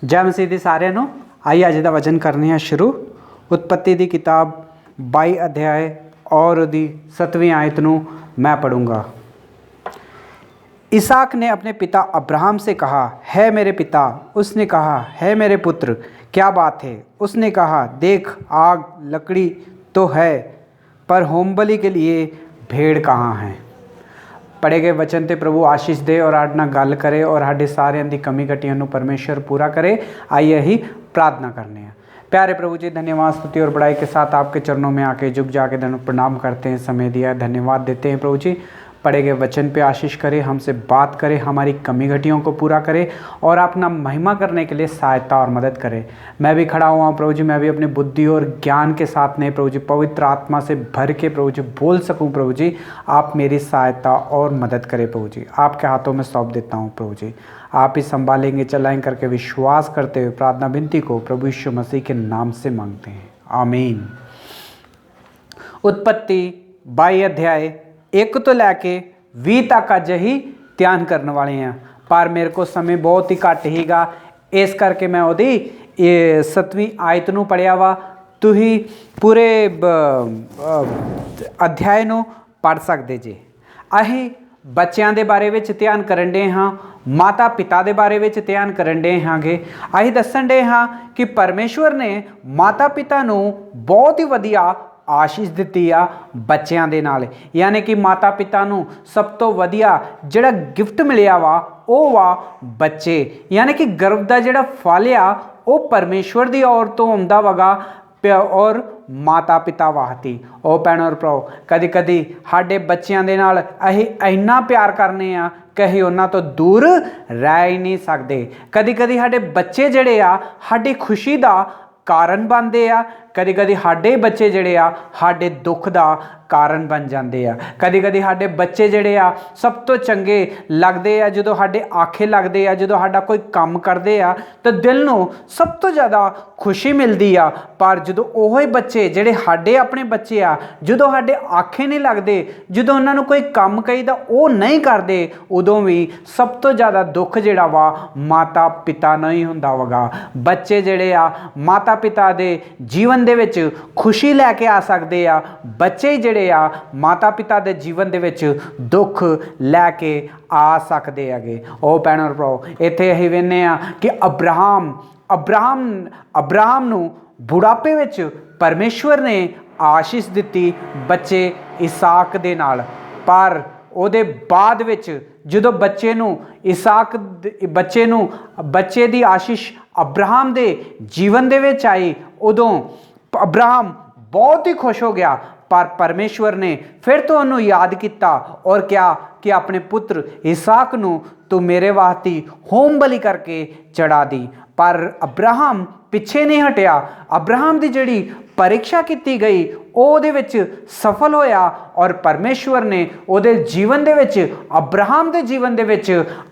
जय मसीह दी सारिਆਂ ਨੂੰ। आइए अज का वचन करने हैं शुरू। उत्पत्ति की किताब 22 अध्याय और दी 7वीं आयत ਨੂੰ मैं पढ़ूँगा। इसहाक ने अपने पिता अब्राहम से कहा, है मेरे पिता। उसने कहा, है मेरे पुत्र। क्या बात है? उसने कहा, देख आग लकड़ी तो है, पर होमबलि के लिए भेड़ कहाँ है। पढ़े गए वचन ते प्रभु आशीष दे और आड़ नाल गल करे और साडे सारियां दी कमी घटियां नूं परमेश्वर पूरा करे। आइए ही प्रार्थना करने हैं। प्यारे प्रभु जी, धन्यवाद स्तुति और बड़ाई के साथ आपके चरणों में आके झुक जाके प्रणाम करते हैं, समय दिया, धन्यवाद देते हैं प्रभु जी। पढ़े गए वचन पे आशीष करें, हमसे बात करें, हमारी कमी घटियों को पूरा करें और अपना महिमा करने के लिए सहायता और मदद करें। मैं भी खड़ा हुआ हूँ प्रभु जी, मैं भी अपनी बुद्धि और ज्ञान के साथ नहीं प्रभु जी, पवित्र आत्मा से भर के प्रभु जी बोल सकूँ प्रभु जी। आप मेरी सहायता और मदद करें प्रभु जी। आपके हाथों में सौंप देता हूँ प्रभु जी। आप ही संभालेंगे, चलाएंगे करके विश्वास करते हुए प्रार्थना विनती को प्रभु यीशु मसीह के नाम से मांगते हैं, आमीन। उत्पत्ति 22 अध्याय 1 तो लैके 20 तक अज ही ध्यान करने वाले हैं, पर मेरे को समय बहुत ही घट हीगा, इस करके मैं ओदी 7वीं आयत नूं पढ़िया वा। तुही पूरे अध्याय नूं पढ़ सकते जे। अहीं बच्चों के बारे में ध्यान करन डे हाँ, माता पिता के बारे में ध्यान करन डे हाँ गे। अहीं दसन डे हाँ कि परमेश्वर ने माता पिता नूं बहुत ही वधिया आशीष दी आ बच्चों के नाल, यानी कि माता पिता नूं सब तो वधिया जिहड़ा गिफ्ट मिलिया वा वो वा बच्चे, यानी कि गर्भ का जिहड़ा फल आ वो परमेश्वर की ओर तो आउंदा वगा और माता पिता वाहती। ओ भैन और भराओ, कदी कदी साडे बच्चों के नाल असीं इन्ना प्यार करने आ कि असीं उन्हां तो दूर रह ही नहीं सकते। कदी कदी साडे बच्चे जिहड़े आ साडी खुशी का कारण बनते आ, कदी कदी साडे बच्चे जिहड़े आ साडे दुख का कारण बन जाते आ। कदी कदी साडे बच्चे जिहड़े आ सब तो चंगे लगते आ जदों साडे आखे लगते आ, जदों साडा कोई काम करते आ तो दिल नूं सब तो ज़्यादा खुशी मिलती आ। पर जदों ओही बच्चे जिहड़े साडे अपने बच्चे आ, जदों साडे आखे नहीं लगते, जदों उन्हां नूं कोई काम कहीदा वो नहीं करते, उदों भी सब तो ज़्यादा दुख जिहड़ा वा माता पिता नूं ही हुंदा वगा। बच्चे जिहड़े आ माता पिता दे जीवन दे विच खुशी लैके आ सकते आ, बच्चे जिहड़े आ माता पिता दे जीवन दे विच दुख लैके आ सकते हैगे। ओ भैन और भराओ, इत्थे असीं वेखने आ कि अब्राहम नूं बुढ़ापे विच परमेश्वर ने आशीष दी बच्चे इसहाक दे नाल, पर ਉਹਦੇ ਬਾਅਦ ਵਿੱਚ ਜਦੋਂ ਬੱਚੇ ਦੀ ਆਸ਼ੀਸ਼ ਅਬਰਾਹਮ ਦੇ ਜੀਵਨ ਦੇ ਵਿੱਚ ਆਈ, ਉਦੋਂ अब्राहम बहुत ही खुश हो गया। पर परमेश्वर ने फिर तो उन्होंने याद किया और क्या कि अपने पुत्र इसहाक नूं तू मेरे वास्ते होम बलि करके चढ़ा दी। पर अब्राहम पिछे नहीं हटिया। अब्राहम की जिहड़ी परीक्षा की गई ਉਹਦੇ ਵਿੱਚ सफल होया और परमेश्वर ने ਉਹਦੇ जीवन ਦੇ ਵਿੱਚ अब्राहम के जीवन ਦੇ ਵਿੱਚ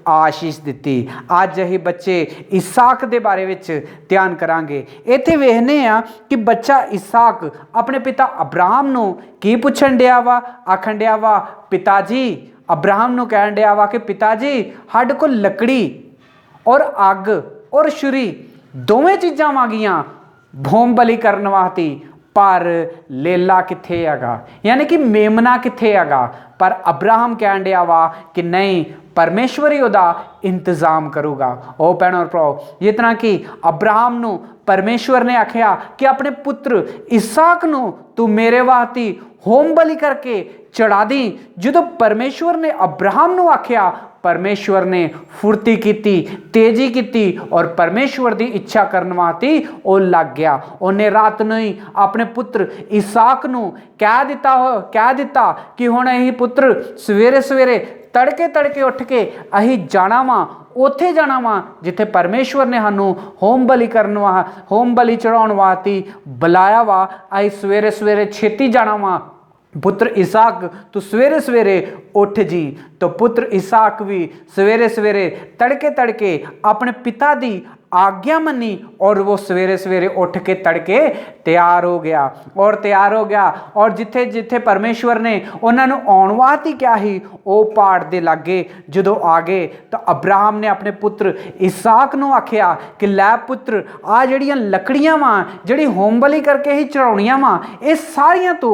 आशीष दी। ਅੱਜ ਅਸੀਂ ਬੱਚੇ इसहाक ਦੇ बारे ਵਿੱਚ ध्यान करांगे। ਇੱਥੇ ਵੇਖਨੇ ਆ कि बच्चा इसहाक अपने पिता अब्राहम ਨੂੰ ਕੀ ਪੁੱਛਣ ਡਿਆ ਵਾ, ਆਖਣ ਡਿਆ ਵਾ पिता जी, अब्राहम ਨੂੰ ਕਹਿਣ ਡਿਆ ਵਾ कि पिता जी ਸਾਡੇ ਕੋਲ लकड़ी और अग और छुरी दोवें चीज़ां मांगियां होम बलि करने वास्ते, पर लेला किथे हैगा, यानी कि मेमना किथे हैगा। पर अब्राहम कहन दिया वा कि नहीं, परमेश्वर ही उदा इंतजाम करूगा। ओ भैन और भराओ, जितना कि अब्राहम नूं परमेश्वर ने आख्या कि अपने पुत्र इसहाक नूं तू मेरे वास्ते होम बलि करके चढ़ा दी। जो परमेश्वर ने अब्राहम नूं आख्या, परमेश्वर ने फुर्ती की, तेजी की और परमेश्वर की इच्छा करने वास्ते वो लग गया। उन्हें रात नूं ही अपने पुत्र इसहाक नूं कह दिता कि हुण असीं पुत्र सवेरे सवेरे तड़के उठ के असीं जाना वा, उत्थे जाना वा जिथे परमेश्वर ने सानूं होम बलि चढ़ाउण वास्ते बुलाया वा। असीं सवेरे सवेरे छेती जाना वा, पुत्र इसहाक तू सवेरे सवेरे उठ जी। तो पुत्र इसहाक भी सवेरे सवेरे तड़के अपने पिता की आज्ञा मनी और वो सवेरे सवेरे उठ के तड़के तैयार हो गया और जिथे जिथे परमेश्वर ने उन्होंने आउण वास्ते क्या ही वो पहाड़ के लागे जो आ गए तो अब्राहम ने अपने पुत्र इसहाक नूं आख्या कि लै पुत्र आ जड़ियां लकड़ियां वा जिहड़ी होम बलि करके ही चढ़ाउणियां वा ये सारियां तू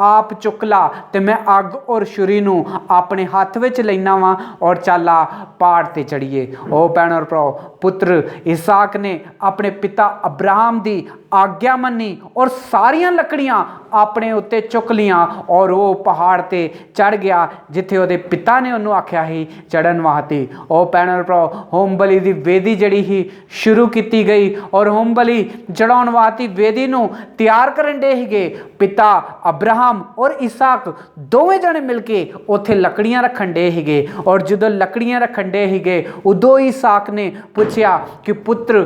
आप चुक ला ते मैं अग और छुरी नूं अपने हाथ विच लैना वा और चला पहाड़ ते चढ़िए। ओ भैणों और भराओ, पुत्र इसहाक ने अपने पिता अब्राहम की आज्ञा मनी और सारियां लकड़ियां अपने उत्ते चुक लियां और वो पहाड़ ते चढ़ गया जिथे वो पिता ने उन्होंने आख्या ही चढ़न वास्ते। ओ भैणों और भराओ, होम बलि की वेदी जड़ी ही शुरू की गई और होम बलि चढ़ाउण वास्ते वेदी नूं तैयार करन दे ही पिता अब्राहम और इसहाक दोवें जने मिलके उत्थे लकड़ियां रखन दे ही और जो लकड़ियां रखन दे ही उदों इसहाक ने पूछया कि पुत्र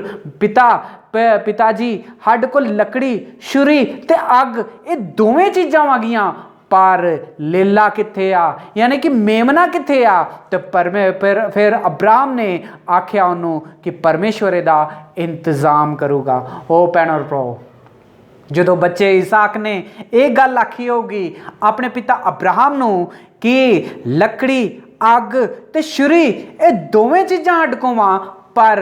पिता जी हड को लकड़ी छुरी ते अग ये दोवें चीज़ां आ गईयां पर लेला किथे आ यानी कि मेमना किथे आ। तो फिर अब्राहम ने आख्या उन्होंने कि परमेश्वर दा इंतजाम करूगा। ओ भैणों और भराओ, जो बच्चे इसहाक ने एक गल आखी होगी अपने पिता अब्राहम नूं कि लकड़ी अग ते छुरी ये दोवें चीज़ां अडकों वां पर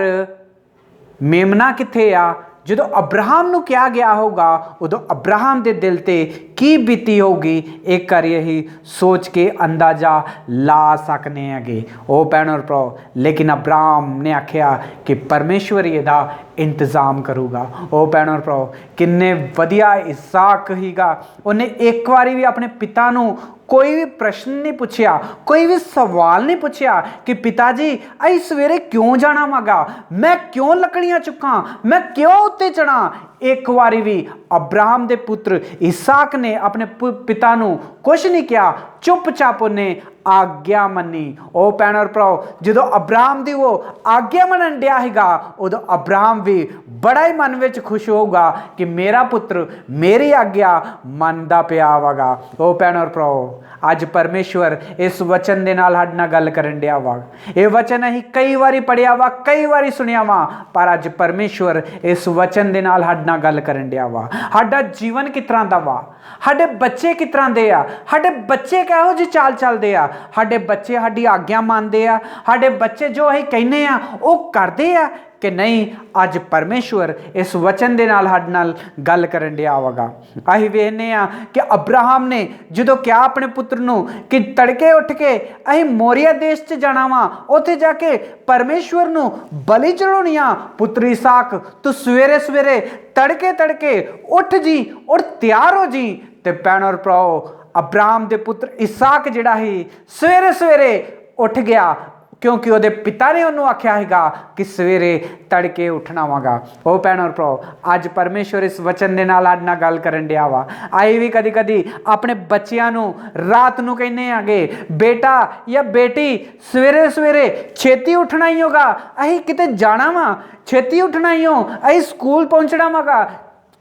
मेमना किथे आ। जो अब्राहम नूं क्या गया होगा उदों अब्राहम के दिल ते की बीती होगी एक बार यही सोच के अंदाजा ला सकने हैं। ओ भैणों और भराओ, लेकिन अब्राहम ने आख्या कि परमेश्वर इहदा इंतजाम करूगा। ओ भैणों और भराओ, किन्ने वधिया इसहाक हीगा, उन्हें एक बारी भी अपने पिता नूं कोई भी प्रश्न नहीं पूछया, कोई भी सवाल नहीं पूछया कि पिताजी अई सवेरे क्यों जाना वागा, मैं क्यों लकड़ियां चुका, मैं क्यों उत्ते चढ़ा। एक बारी भी अब्राहम दे पुत्र इसहाक ने अपने पिता नूं कुछ नहीं किया, चुपचाप उन्हें आज्ञा मनी। ओ भैणों और भराओ, जो अब्राहम दी वो आज्ञा मनन दिया हैगा उदों अब्राहम भी बड़ा ही मन में खुश होगा कि मेरा पुत्र मेरी आज्ञा मनदा पिया वागा। ओ भैणों और भराओ, अज परमेश्वर इस वचन दे नाल साडे नाल गल करन दिया वा। ये वचन असीं कई बारी पढ़िया वा, कई बारी सुनिया वा, पर अज परमेश्वर इस वचन दे नाल साडे नाल गल करन दिया वा। साडा जीवन किस तरह दा वा, साडे बच्चे किस तरह दे आ, साडे बच्चे किहो जी चाल चलदे आ, साडे बच्चे साडी आज्ञा मानदे आ, साडे बच्चे जो असीं कहने आ वो करदे आ कि नहीं। अज परमेश्वर इस वचन दे नाल साडे नाल गल करन दिया होगा। असीं वेखने आ कि अब्राहम ने जो क्या अपने पुत्र नूं कि तड़के उठ के असीं मोरिया देश च जाना वा, उत्थे जाके परमेश्वर नूं बलि चढ़ाउणी आ। पुत्र इसहाक तू सवेरे सवेरे तड़के उठ जी और तैयार हो जी। ते भैणों और भराओ, अब्राहम दे पुत्र इसहाक जिहड़ा ही सवेरे सवेरे उठ गया क्योंकि वो पिता ने उन्होंने आख्या हैगा कि सवेरे तड़के उठना वागा। ओ भैणों और भराओ, अज परमेश्वर इस वचन के नाल आड नाल गल करन दिया वा। आई भी कदी कदी अपने बच्चियां नूं रात नूं कहने आगे बेटा या बेटी सवेरे सवेरे छेती उठना ही होगा, असीं किते जाना वा छेती उठना ही हो, असीं स्कूल पहुंचना वागा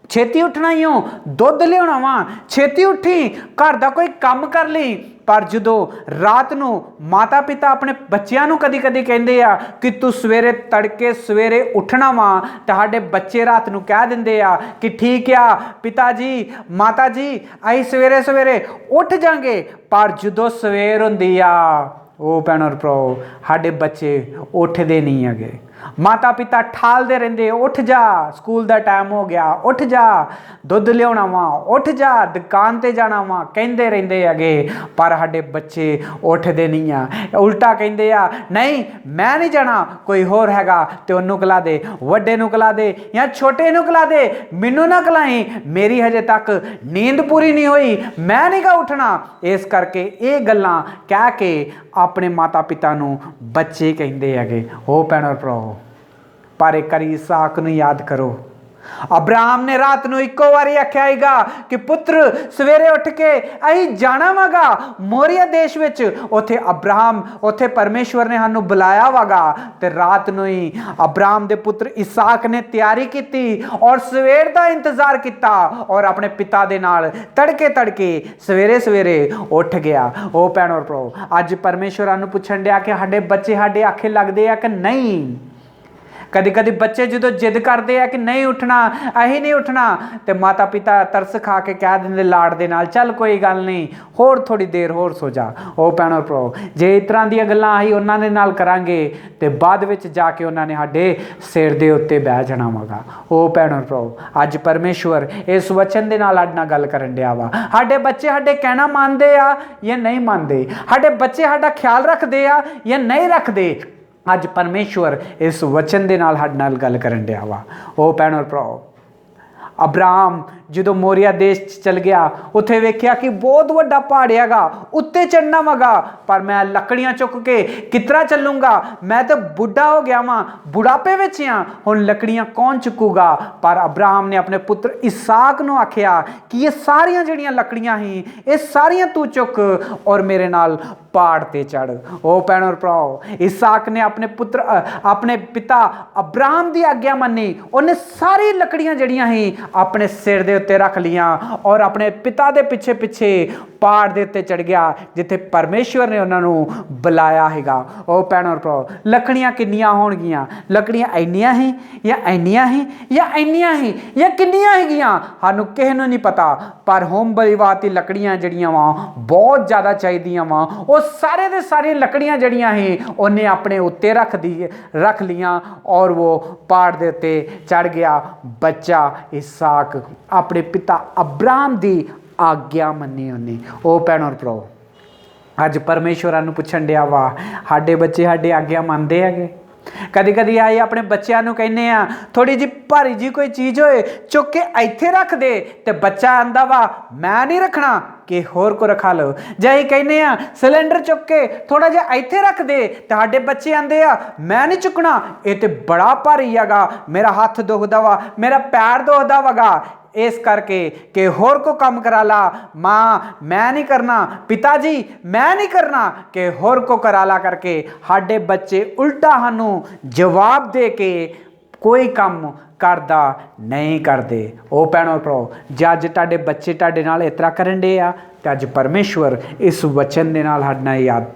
छेती उठना ही हो, दुध लियाना वा छेती उठी, घर का कोई काम कर ली। पर जो रात नूं माता पिता अपने बच्चों नूं कदी कदी कहते आ कि तू सवेरे तड़के सवेरे उठना वा, तुहाडे बच्चे रात नूं कह दिंदे आ कि ठीक आ पिता जी माता जी असीं सवेरे सवेरे उठ जांगे। पर जो सवेर हुंदी आ ओ भैणों और भराओ, साडे बच्चे उठदे नहीं है। माता पिता ठालते रहते, उठ जा स्कूल का टाइम हो गया, उठ जा दुध लिया वा, उठ जा दुकान ते जाना वा, कहते रहते है। पर साडे बच्चे उठते नहीं आ, उल्टा कहते आ नहीं मैं नहीं जाना, कोई होर हैगा तो उन्होंने कला दे, वड्डे नूं कला दे या छोटे नूं कला दे, मैनू ना कलाई, मेरी हजे तक नींद पूरी नहीं हुई, मैं नहीं गा उठना। इस करके ये गल्लां कह के अपने माता पिता नूं बच्चे कहते है। हो भैणों और भराओ, पर एक बारी इसहाक नूं याद करो, अब्राहम ने रात नूं इक्को वारी आख्या हैगा कि पुत्र सवेरे उठ के असीं जाना वागा मोरिया देश विच। उत्थे अब्राहम उत्थे परमेश्वर ने सानूं बुलाया वागा। ते रात नूं ही अब्राहम दे पुत्र इसहाक ने तैयारी की और सवेर का इंतजार किया और अपने पिता दे नाल तड़के सवेरे सवेरे उठ गया। ओ भैणों और भराओ, अज परमेश्वर सानूं पुछण दिया कि साडे बच्चे साडे आखे लगदे आ कि नहीं। कदी कदी बच्चे जो जिद करते हैं कि नहीं उठना, अही नहीं उठना, तो माता पिता तरस खा के कह देंगे लाड़ दे नाल, चल कोई गल नहीं, होर थोड़ी देर होर सो जा। ओ भैणो भराओ, जे इस तरह दी गल्लां असीं उन्हां दे नाल करांगे तो बाद विच जाके उन्होंने साडे सिर दे उत्ते बह जाना वागा। ओ भैणो भराओ, अज परमेश्वर इस वचन दे नाल साडे नाल गल करन दिया वा। साडे बच्चे साडे कहना मानते आ या नहीं मानते, साडे बच्चे साडा ख्याल रखते आ या नहीं रखते। अज परमेश्वर इस वचन दे नाल साडे नाल गल करन दिया वा। ओ भैणो भराओ, अब्राहम जो मोरिया देश चल गया, उत्थे वेख्या कि बहुत वड्डा पहाड़ हैगा, उत्ते चढ़ना वगा, पर मैं लकड़ियां चुक के कितना चलूंगा, मैं तो बुढ़ा हो गया वां, बुढ़ापे विच हां, हुण लकड़ियां कौन चुकूगा। पर अब्राहम ने अपने पुत्र इसहाक नूं आख्या कि ये सारियां जिहड़ियां लकड़ियां ही, ये सारियां तू चुक और मेरे नाल पहाड़ ते चढ़। ओ भैणो भराओ, इसहाक ने अपने पुत्र अपने पिता अब्राहम की आग्ञा मन्नी, उन्हें सारी लकड़ियां जिहड़ियां ही अपने सिर दे उत्ते रख लियां और अपने पिता दे पिछे पिछे पहाड़ दे उत्ते चढ़ गया जिथे परमेश्वर ने उन्होंने बुलाया हैगा। ओ भैणो भराओ, लकड़ियां किन्नियां होणगियां, लकड़ियां इन्नियां ही या इन्नियां ही या इन्नियां ही या किन्नियां हैगियां, सानूं किसे नूं नहीं पता। पर होम बली वास्ते लकड़ियां जिहड़ियां वा बहुत ज़्यादा चाहिदियां वा। वो सारे दे सारी लकड़ियां जिहड़ियां ही उन्हें अपने उत्ते रख लियां और वो पहाड़ दे उत्ते चढ़ गया। बच्चा इसहाक अपने पिता अब्राहम की आग्ञा मन्नी उन्हें। ओ भैणो भराओ, अज परमेश्वर नूं पुछण दिया वा, साडे बच्चे साडी आग्ञा मनदे हैगे? कदी कदी आए अपने बच्चों को कहने आ थोड़ी जी भारी जी कोई चीज़ होए चुक के इत्थे रख दे, तो बच्चा आंदा वा मैं नहीं रखना कि होर को रखा लो। जे असीं कहने आ सिलेंडर चुक के थोड़ा जिहा इत्थे रख दे, तो साडे बच्चे आंदे आ मैं नहीं चुकना, ये तो बड़ा भारी हैगा, मेरा हथ दुखदा वा, मेरा पैर दुखदा वगा, इस करके कि होर को काम करा ला, माँ मैं नहीं करना, पिताजी मैं नहीं करना कि होर को करा ला, करके साडे बच्चे उल्टा सानू जवाब दे के कोई काम करदा नहीं करते। ओ भैणो भराओ, जे अज तुहाडे बच्चे तुहाडे नाल इस तरह करन डे आ, तो अज परमेश्वर इस वचन दे नाल साडे नाल याद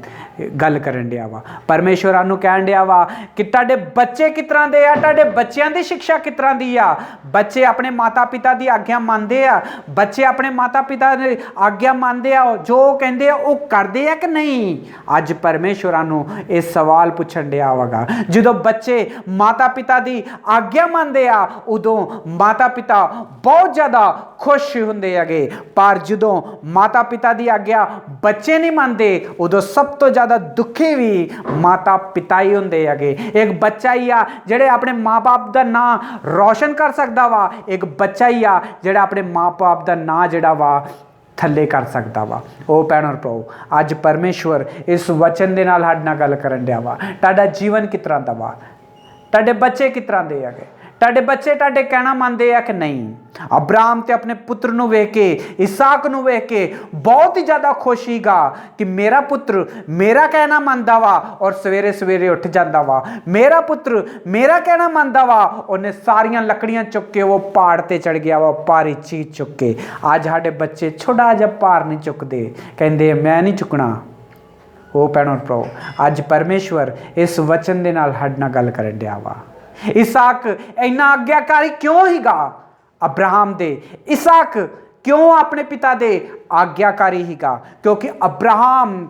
गल करन दिया वा। परमेश्वर आनू कहन दिया वा कि तुहाडे बच्चे किस तरह दे आ, तुहाडे बच्चों की शिक्षा किस तरह दी आ। बच्चे अपने माता पिता की आग्ञा मानते आ, बच्चे अपने माता पिता की आग्ञा मानते आ, जो कहते हैं वो करते हैं कि नहीं। अज परमेश्वर आनू ये सवाल पूछन दिया वागा। जो बच्चे माता पिता की आग्ञा मानते आ, उदों माता पिता बहुत ज़्यादा खुश होंदे हैगे, पर जो माता पिता की आग्ञा बच्चे नहीं मानते, उदों सब तो ज़्यादा दुखी भी माता पिता ही होंदे हैगे। एक बच्चा ही आ जिहड़े अपने माँ बाप का नाम रोशन कर सकता वा, एक बच्चा ही आ जिहड़ा अपने माँ बाप का नाम जिहड़ा वा थले कर सकता वा। ओ भैणो भराओ, अज परमेश्वर इस वचन दे नाल साडे नाल गल करन दिया वा। तुहाडा जीवन किस तरह दा वा, तुहाडे बच्चे किस तरह दे हैगे, तुहाडे बच्चे तुहाडे कहना मानते हैं कि नहीं। अब्राहम ते अपने पुत्र नूं वेख के, इसहाक नूं वेख के बहुत ही ज़्यादा खुश हीगा कि मेरा पुत्र मेरा कहना मानता वा और सवेरे सवेरे उठ जाता वा, मेरा पुत्र मेरा कहना मानता वा, उन्हें सारियां लकड़ियां चुक के वो पहाड़ ते चढ़ गया वा, भारी चीज चुक के। अज साडे बच्चे छोटा जिहा भार नहीं चुकते, कहते मैं नहीं चुकना। ओ भैणो भराओ, अज परमेश्वर इस वचन दे नाल साडे नाल गल करन दिया वा। इसहाक इन्ना आग्ञाकारी क्यों हीगा अब्राहम दे, इसहाक क्यों अपने पिता दे आग्ञाकारी हीगा, क्योंकि अब्राहम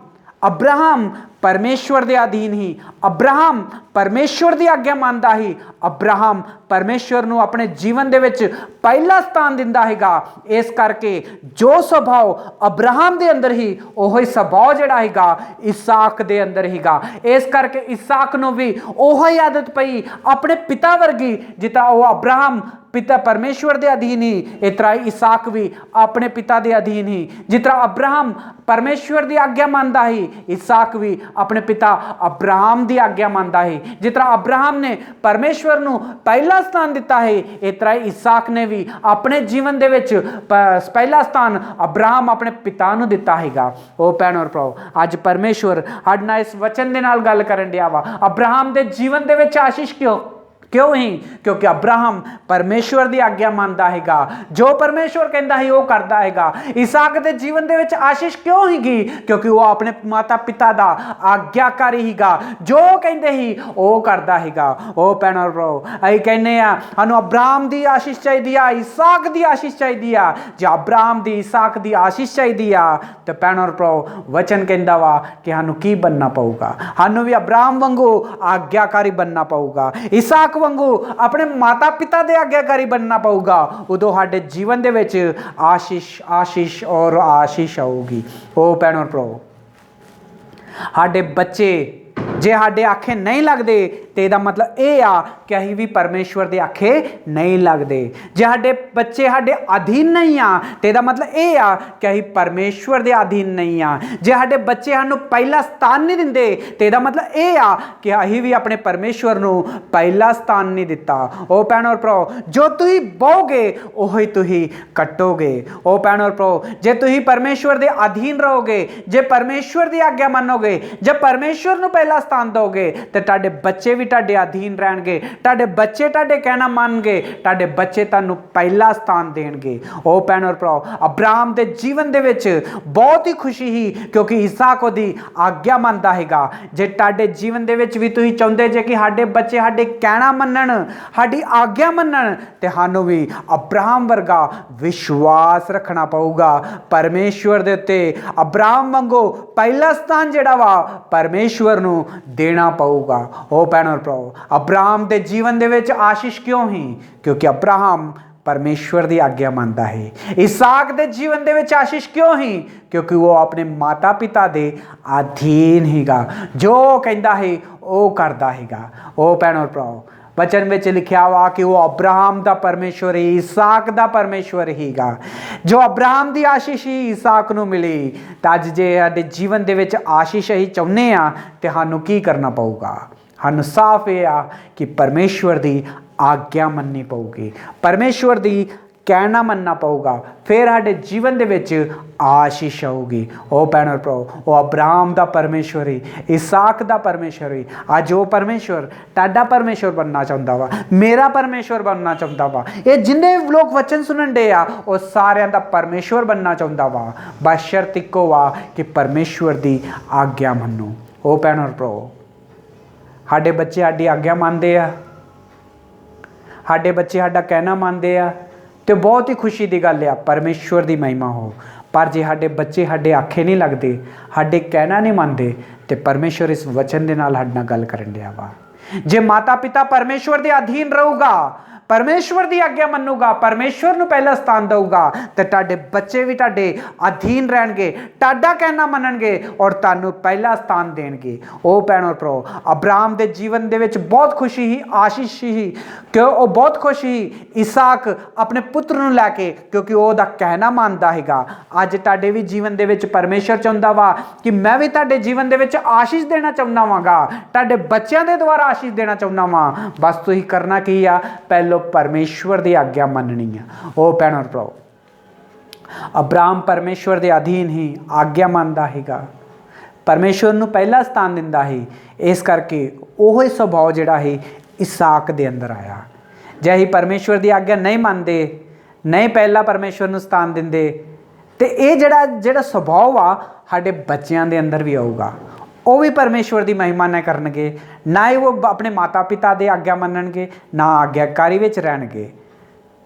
परमेश्वर दे अधीन ही, अब्राहम परमेश्वर दी आग्ञा मानदा ही, अब्राहम परमेश्वर नूं अपने जीवन दे विच पहला स्थान दिंदा हैगा। इस करके जो सुभाव अब्राहम दे अंदर ही, ओही सुभाव जिहड़ा हैगा इसहाक दे अंदर हैगा। इस करके इसहाक नूं भी ओही आदत पई अपने पिता वर्गी, जितना वो अब्राहम पिता परमेश्वर दे अधीन ही, इस तरह इसहाक भी अपने पिता दे अधीन ही। जिस तरह अब्राहम परमेश्वर दी आग्ञा मानदा ही, इसहाक भी अपने पिता अब्राहम दी आग्ञा मानदा है। जिस तरह अब्राहम ने परमेश्वर नूं पहला स्थान दिता है, इस तरह इसहाक ने भी अपने जीवन दे विच पहला स्थान अब्राहम अपने पिता नूं दिता हैगा। ओ भैणो भराओ, अज परमेश्वर साडे नाल इस वचन दे नाल गल करन दिया वा। अब्राहम दे जीवन दे विच आशीष क्यों ही? क्योंकि अब्राहम परमेश्वर की आग्ञा मानता हैगा, जो परमेश्वर कहता है वह करता हैगा। इसहाक के जीवन के विच आशीष क्यों हैगी? क्योंकि वह अपने माता पिता का आग्ञाकारी हैगा, जो कहते ही वह करता हैगा। ओ भैणों भराओ, असीं कहने सानूं अब्राहम की आशीष चाहिए आ, इसहाक की आशीष चाहिए आ। जे अब्राहम की इसहाक की आशीष चाहिए आ तो भैणों भराओ वचन कहता वा कि सानूं की बनना पऊगा, सानूं भी अब्राहम वांगू आग्ञाकारी बनना पऊगा, इसहाक वांगू अपने माता पिता दे आग्ञाकारी बनना पऊगा। उदों साडे जीवन दे विच आशीष आशीष और आशीष आऊगी। ओ भैणों भराओ, साडे बच्चे जे साडे आखे नहीं लगते तो यह मतलब यह आ कि असीं भी परमेश्वर के आखे नहीं लगते। जे साडे बच्चे साडे अधीन नहीं आ तो यह मतलब यह आ कि असीं परमेश्वर के अधीन नहीं आ। जे साडे बच्चे सानूं पहला स्थान नहीं दिंदे तो यह मतलब यह आ कि असीं भी अपने परमेश्वर नूं पहला स्थान नहीं दिता। ओ भैणों भराओ, जो तुसीं बोओगे उही तुसीं कट्टोगे। ओ भैणों भराओ, जे तुसीं परमेश्वर के अधीन रहोगे, जे परमेश्वर की आग्ञा मनोगे, जे परमेश्वर नूं पहला स्थान दोगे तो तुहाडे बच्चे भी तुहाडे अधीन रहणगे, तुहाडे बच्चे तुहाडे कहना मनणगे, तुहाडे बच्चे तुहानूं पहला स्थान देणगे। ओ भैणों भराओ, अब्राहम के जीवन दे विच बहुत ही खुशी ही क्योंकि इसहाक ओहदी आग्ञा मनदा हैगा। जे तुहाडे जीवन दे विच भी तुसीं चाहुंदे जे कि साडे बच्चे साडे कहना मनण, साडी आग्ञा मनण, ते सानूं भी अब्राहम वर्गा विश्वास रखना पऊगा परमेश्वर दे उत्ते। अब्राहम वांगू पहला स्थान जिहड़ा वा परमेश्वर नूं देना पऊगा। ओ भैणों भराओ, अब्राहम के जीवन दे विच आशीष क्यों ही? क्योंकि अब्राहम परमेश्वर की आग्ञा मानता है। इसहाक के जीवन दे विच आशीष क्यों ही? क्योंकि वो अपने माता पिता के अधीन हैगा, जो कहता है वो करता हैगा। ओ भैणों भराओ, वचन में लिखा हुआ कि वो अब्राहम का परमेश्वर ही, इसहाक का परमेश्वर हीगा। जो अब्राहम की आशीष ही इसहाक नूं मिली, तो अज जे साडे जीवन दे विच आशीष ही चाहुंदे आ ते सानूं की करना पऊगा? सानूं साफ ये आ कि परमेश्वर की आग्ञा मननी पऊगी, परमेश्वर की कहना मनना पऊगा, फिर साडे जीवन दे विच आशीष आऊगी। ओ भैणों भराओ, वो अब्राहम का परमेश्वर ही, इसहाक का परमेश्वर ही अज वो परमेश्वर तुहाडा परमेश्वर बनना चाहुंदा वा, मेरा परमेश्वर बनना चाहुंदा वा। ये जिन्ने लोग वचन सुनन दे आ वो सारियां दा परमेश्वर बनना चाहुंदा वा, बस शर्त इक्को वा कि परमेश्वर की आग्ञा मन्नो। ओ भैणों भराओ, साडे बच्चे साडी आग्ञा मनदे आ, साडे बच्चे साडा कहना मनदे आ तो बहुत ही खुशी की गल आ, परमेश्वर की महिमा हो। पर जे साडे बच्चे साडे आखे नहीं लगते, साडे कहना नहीं मनते, तो परमेश्वर इस वचन के नाल साडे नाल गल करन दिया वा। जे माता पिता परमेश्वर के अधीन रहूगा, परमेश्वर की आग्ञा मनूगा, परमेश्वर नूं पहला स्थान दूगा, तो तुहाडे बच्चे भी तुहाडे अधीन रहणगे, तुहाडा कहना मनणगे और तुहानूं पहला स्थान देणगे। ओ भैणों भराओ, अब्राहम के जीवन दे विच बहुत खुशी ही, आशीष ही, क्यों वो बहुत खुश ही इसहाक अपने पुत्र नूं लैके, क्योंकि ओहदा कहना मानदा हैगा। अज तुहाडे भी जीवन दे विच परमेश्वर चाहुंदा वा कि मैं भी तुहाडे जीवन दे विच आशीष देना चाहुंदा वांगा, तुहाडे बच्चों के द्वारा आशीष देना चाहुंदा वां। बस तुसीं करना की आ, पहलो परमेश्वर की आग्ञा मननी है। ओ भैणों भराओ, अब्राहम परमेश्वर के अधीन ही आग्ञा मानता हैगा, परमेश्वर नूं पहला स्थान दिंदा है, इस करके ओह सुभाव जिहड़ा है इसहाक दे अंदर आया। जे असीं परमेश्वर की आग्ञा नहीं मानते, नहीं पहला परमेश्वर नूं स्थान दिंदे, तो ये जिहड़ा सुभाव आ साडे बच्चों के अंदर भी आऊगा। वो भी परमेश्वर की महिमा नहीं करनगे, ना ही वो अपने माता पिता के आग्ञा मनणगे, ना आग्ञाकारी विच रहणगे।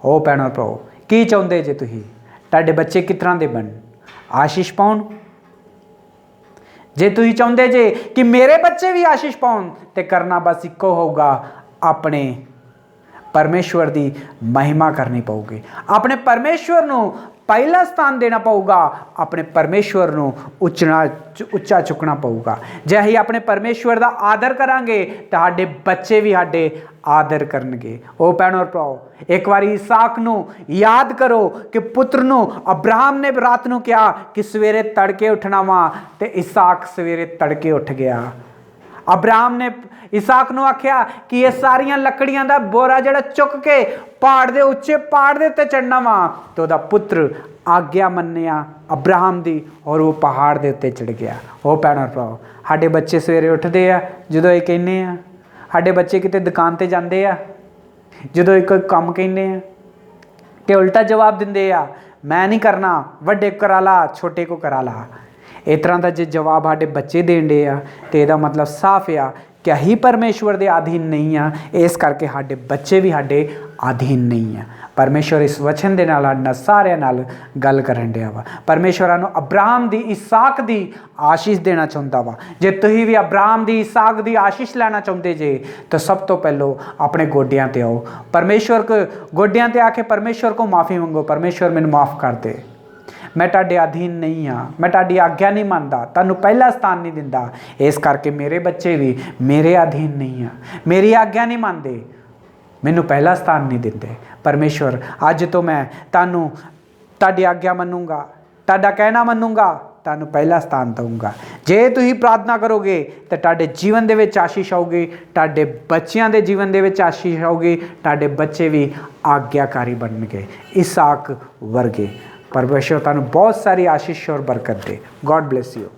ओ भैणों भराओ, की चाहुंदे जे तुसीं तुहाडे बच्चे किस तरह दे बन आशीष पाउण? जे तुसीं चाहुंदे जे कि मेरे बच्चे भी आशीष पाउण, ते करना बस इक्को होगा, अपने परमेश्वर की महिमा करनी पऊगी, अपने परमेश्वर नूं पहला स्थान देना पऊगा, अपने परमेश्वर नूं उच्चा चुकना पऊगा। जे असीं अपने परमेश्वर का आदर करांगे तो साडे बच्चे भी साडे आदर करनगे। ओ भैणों भराओ, एक बार इसहाक नूं याद करो कि पुत्र नूं अब्राहम ने रात नूं कहा कि सवेरे तड़के उठना वा, ते इसहाक सवेरे तड़के उठ गया। अब्राहम ने इसहाक नूं आख्या कि ये सारियां लकड़ियां दा बोरा जिहड़ा चुक के पहाड़ दे उच्चे पहाड़ दे उत्ते चढ़ना वा, तो उहदा पुत्र आग्ञा मन्निया अब्राहम दी और वो पहाड़ दे उत्ते चढ़ गया। ओ भैणों भराओ, साडे बच्चे सवेरे उठदे आ, जदों ये कहने आ, साडे बच्चे किते दुकान ते जांदे आ, ਜਦੋਂ ਇੱਕ ਕੰਮ ਕਹਿੰਦੇ ਆ ਕਿ ਉਲਟਾ ਜਵਾਬ ਦਿੰਦੇ ਆ, ਮੈਂ ਨਹੀਂ ਕਰਨਾ, ਵੱਡੇ ਕਰਾ ਲਾ, ਛੋਟੇ ਕੋ ਕਰਾ ਲਾ। ਇਸ ਤਰ੍ਹਾਂ ਦਾ ਜੇ ਜਵਾਬ ਸਾਡੇ ਬੱਚੇ ਦੇਣ ਡੇ ਆ ਤੇ ਇਹਦਾ ਮਤਲਬ ਸਾਫ਼ ਆ ਕਿ ਅਸੀਂ ਪਰਮੇਸ਼ਵਰ ਦੇ ਅਧੀਨ ਨਹੀਂ ਆ, ਇਸ ਕਰਕੇ ਸਾਡੇ ਬੱਚੇ ਵੀ ਸਾਡੇ ਅਧੀਨ ਨਹੀਂ ਆ। ਪਰਮੇਸ਼ਵਰ ਇਸ ਵਚਨ ਦੇ ਨਾਲ ਸਾਡੇ ਸਾਰਿਆਂ ਨਾਲ ਗੱਲ ਕਰਨ ਡਿਆ ਵਾ। ਪਰਮੇਸ਼ਵਰਾਂ ਨੂੰ ਅਬਰਾਹਮ ਦੀ, ਇਸਾਕ ਦੀ ਆਸ਼ੀਸ਼ ਦੇਣਾ ਚਾਹੁੰਦਾ ਵਾ। ਜੇ ਤੁਸੀਂ ਵੀ ਅਬਰਾਹਮ ਦੀ, ਇਸਾਕ ਦੀ ਆਸ਼ੀਸ਼ ਲੈਣਾ ਚਾਹੁੰਦੇ ਜੇ ਤਾਂ ਸਭ ਤੋਂ ਪਹਿਲਾਂ ਆਪਣੇ ਗੋਡਿਆਂ ਤੇ ਆਓ, ਪਰਮੇਸ਼ਵਰ ਕੋ ਗੋਡਿਆਂ ਤੇ ਆ ਕੇ ਪਰਮੇਸ਼ਵਰ ਕੋ ਮਾਫੀ ਮੰਗੋ। ਪਰਮੇਸ਼ਵਰ ਮੈਨੂੰ ਮਾਫ ਕਰ ਦੇ, ਮੈਂ ਤੁਹਾਡੇ ਅਧੀਨ ਨਹੀਂ ਹਾਂ, ਮੈਂ ਤੁਹਾਡੀ ਆਗਿਆ ਨਹੀਂ ਮੰਨਦਾ, ਤੁਹਾਨੂੰ ਪਹਿਲਾ ਸਥਾਨ ਨਹੀਂ ਦਿੰਦਾ, ਇਸ ਕਰਕੇ ਮੇਰੇ ਬੱਚੇ ਵੀ ਮੇਰੇ ਅਧੀਨ ਨਹੀਂ ਆ, ਮੇਰੀ ਆਗਿਆ ਨਹੀਂ ਮੰਨਦੇ, ਮੈਨੂੰ ਪਹਿਲਾ ਸਥਾਨ ਨਹੀਂ ਦਿੰਦੇ। ਪਰਮੇਸ਼ਵਰ ਅੱਜ ਤੋਂ ਮੈਂ ਤੁਹਾਨੂੰ ਤੁਹਾਡੀ ਆਗਿਆ ਮੰਨੂੰਗਾ, ਤੁਹਾਡਾ ਕਹਿਣਾ ਮੰਨੂੰਗਾ, ਤੁਹਾਨੂੰ ਪਹਿਲਾ ਸਥਾਨ ਦਊਂਗਾ। ਜੇ ਤੁਸੀਂ ਪ੍ਰਾਰਥਨਾ ਕਰੋਗੇ ਤਾਂ ਤੁਹਾਡੇ ਜੀਵਨ ਦੇ ਵਿੱਚ ਆਸ਼ੀਸ਼ ਆਊਗੀ, ਤੁਹਾਡੇ ਬੱਚਿਆਂ ਦੇ ਜੀਵਨ ਦੇ ਵਿੱਚ ਆਸ਼ੀਸ਼ ਆਊਗੀ, ਤੁਹਾਡੇ ਬੱਚੇ ਵੀ ਆਗਿਆਕਾਰੀ ਬਣਨਗੇ ਇਸਾਕ ਵਰਗੇ। परमेश्वर तुहानू बहुत सारी आशीष और बरकत दे। God bless you.